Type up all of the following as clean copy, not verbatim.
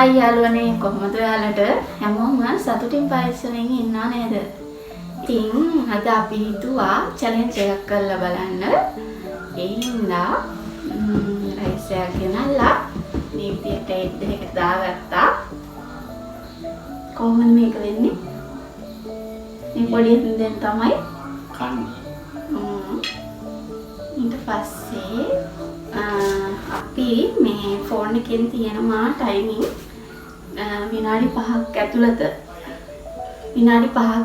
හයි යාළුවනේ කොහොමද ඔයාලට හැමෝම සතුටින් පරිස්සමෙන් ඉන්නව නේද? ඉතින් අද අපි හිතුවා චැලෙන්ජ් එකක් කරලා බලන්න. ඒ හින්දා රයිස් එකක් ගෙනල්ලා මේ විදියට එඩ් එකට දාගත්තා. කොහොමද මේක වෙන්නේ? මේ පොඩි හින්දෙන් තමයි කන්නේ. ඊට පස්සේ අපි මේ ෆෝන් එකෙන් තියෙනවා ටයිමින් විනාඩි 5ක්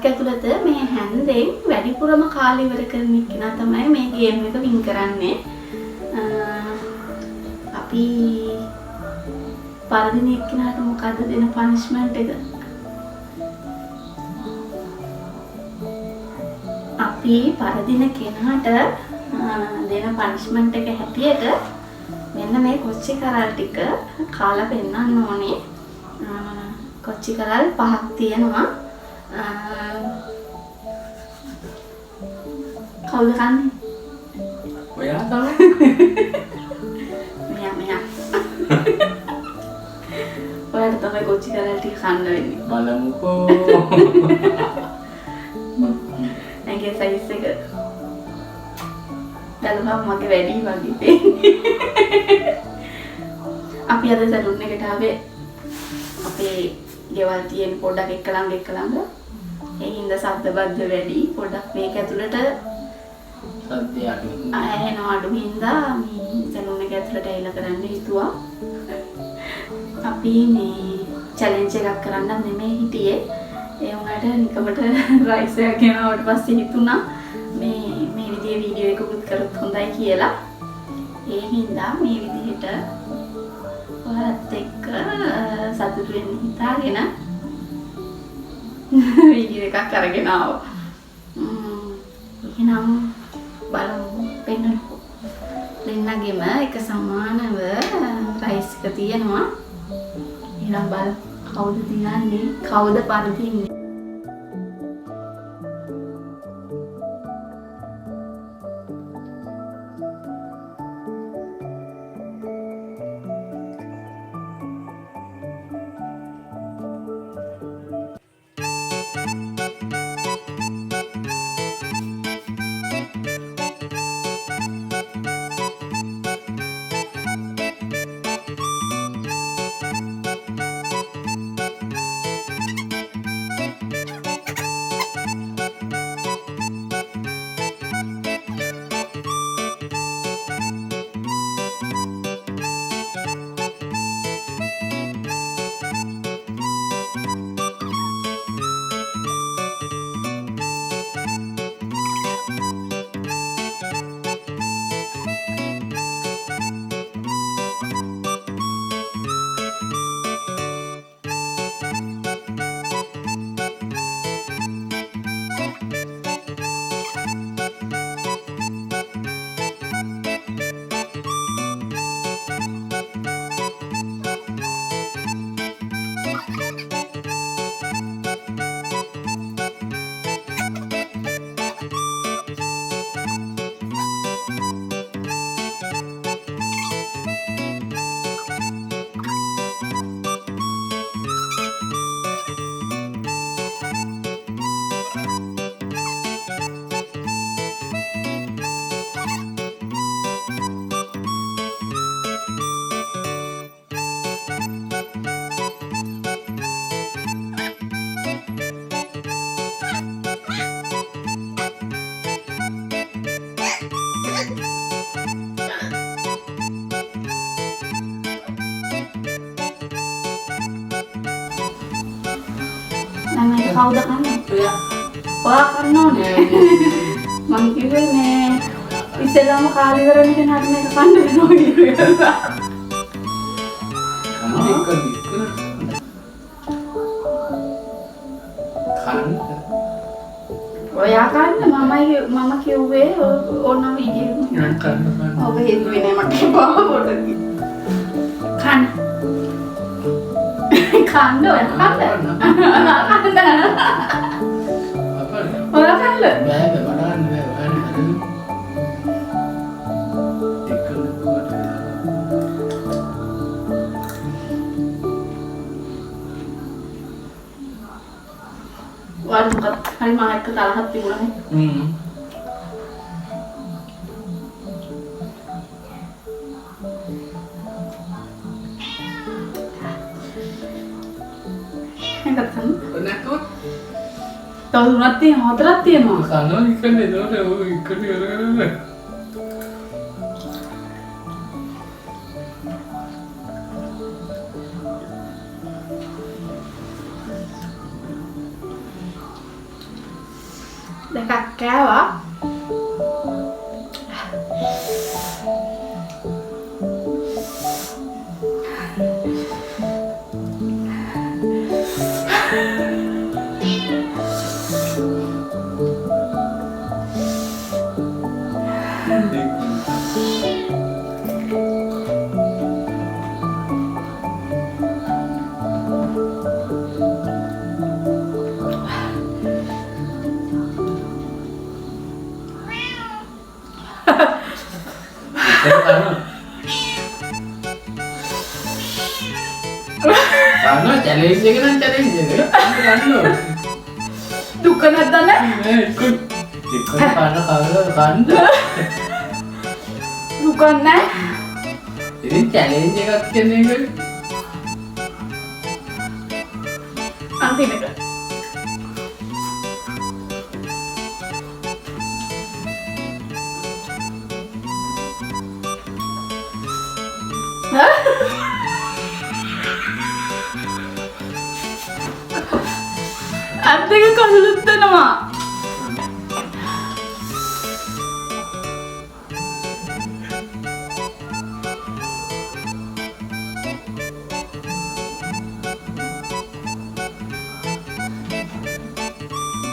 ඇතුළත මේ හැන්දෙන් වැඩිපුරම කාලය ඉවර කරන කෙනා තමයි මේ ගේම් එක වින් කරන්නේ. අපි පරදින එක්කෙනාට මොකද්ද දෙන පනිෂ්මන්ට් එක? අපි පරදින කෙනාට දෙන පනිෂ්මන්ට් එක හැටියට මෙන්න මේ කොච්චි කරල් ටික කාලා පෙන්නන්න ඕනේ. කොච්චි කරල් 5ක් තියෙනවා. කවුද කන්නේ? ඔයා තමයි. මෙයා. ඔයාට තමයි කොච්චි කරල් ටික කන්න වෙන්නේ. බලමුකෝ. ඇගේ සයිස් එක බලපන් මගේ වැඩි වගේ තියෙන්නේ. අපි අද සැලුන් එකට ආවේ අපේ ගෙවල් තියෙන පොඩක් එක්කලඟ ඒ හින්දා ශබ්ද බද්ද වැඩි පොඩක් මේක ඇතුළට සද්ද අඩු ඇහෙන අඩු හින්දා මේ සැලුන් එක ඇතුළට ඇවිල්ලා කරන්න හිතුවා. අපි මේ චැලෙන්ජ් එකක් කරන්න නෙමෙයි හිටියේ. ඒ වුණාට නිකමට රයිස් එකක් ගෙනාවට පස්සේ හිතුණා මේ විදිහේ වීඩියෝ එකකුත් කරොත් හොඳයි කියලා. ඒ හින්දා මේ විදිහට ඔයාලත් එක්ක සතුටු වෙන්න හිතාගෙන වීඩියෝ එකක් අරගෙන ආවා. එහෙනම් බලමු පෙන්නන්නකෝ. දෙන්නගෙම එක සමානව රයිස් එක තියෙනවා. එහෙනම් බලමු කවුද තියන්නේ කවුද පරදින්නේ? කවුද කන්නේ? ඔයා කන්න ඕනේ. මම කිව්වේ මේ ඉස්සෙල්ලාම කාලේ ඉවරන කෙනාට මේක කන්න වෙනවා කියලා. ඔයා කන්න මම කිව්වේ ඕන වීඩියෝ එක කන්න. ඔබ හිතුවේ නේ මට බාවොට. කන්න. කන්න ඔයා කන්න. ඔයා කන්න. බෑ බලන්න බෑ. හරි මම එක්ක තරහක් තිබුණානේ. එකතන නැතුව තව තුනක් තියෙනවා හතරක් තියෙනවා. කනවා ඉක්කනේ නෝනේ ඔය ඉක්කනේ කරගෙන. දෙකක් කෑවා. Karena challenge එක නම් challenge එක. ගන්න. දුක නැද්දනේ? නෑ ඉක්කන කන්න. දුක නැහැ. ඉතින් challenge එකක් කියන එක අන්තිමට. අද්දක කඳුළුත් වෙනවා.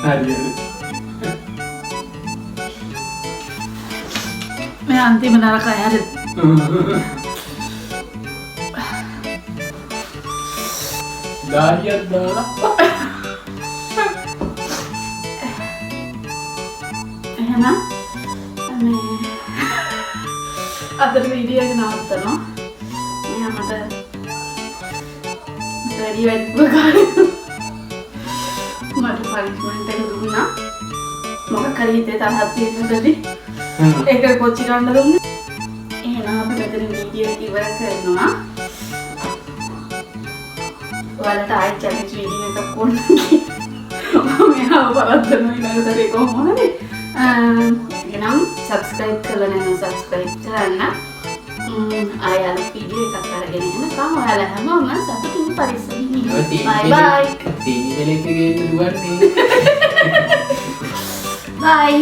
හරි. මේ අන්තිම නරකයි හරි. දාඩියක් දාලා එහෙනම් මේ අද වීඩියෝ එක නවත්තනවා. මෙයා මට වැඩි වැඩිපුර ගන්න මට පනිෂ්මන්ට් එක දුන්නා. මොකක් හරි හිතේ තරහක් තියෙනකදී ඒක කොච්චි ගන්න දුන්නේ. එහෙනම් අපි මෙතන වීඩියෝ එක ඉවර කරනවා. ඔයාලට ආයෙත් චැලෙන්ජ් වීඩියෝ එකක් ඕන නම් මෙයාව බලන්න ඊළඟට කොහොමද? එහෙනම් සබ්ස්ක්‍රයිබ් කරලා නැත්නම් සබ්ස්ක්‍රයිබ් කරන්න. ආයෙත් වීඩියෝ එකක් අරගෙන එනකම් ඔයාලා හැමෝම සතුටින් පරිස්සමින් ඉන්න. බයි බයි. ටීවී එකේ දුවන්නේ. බයි.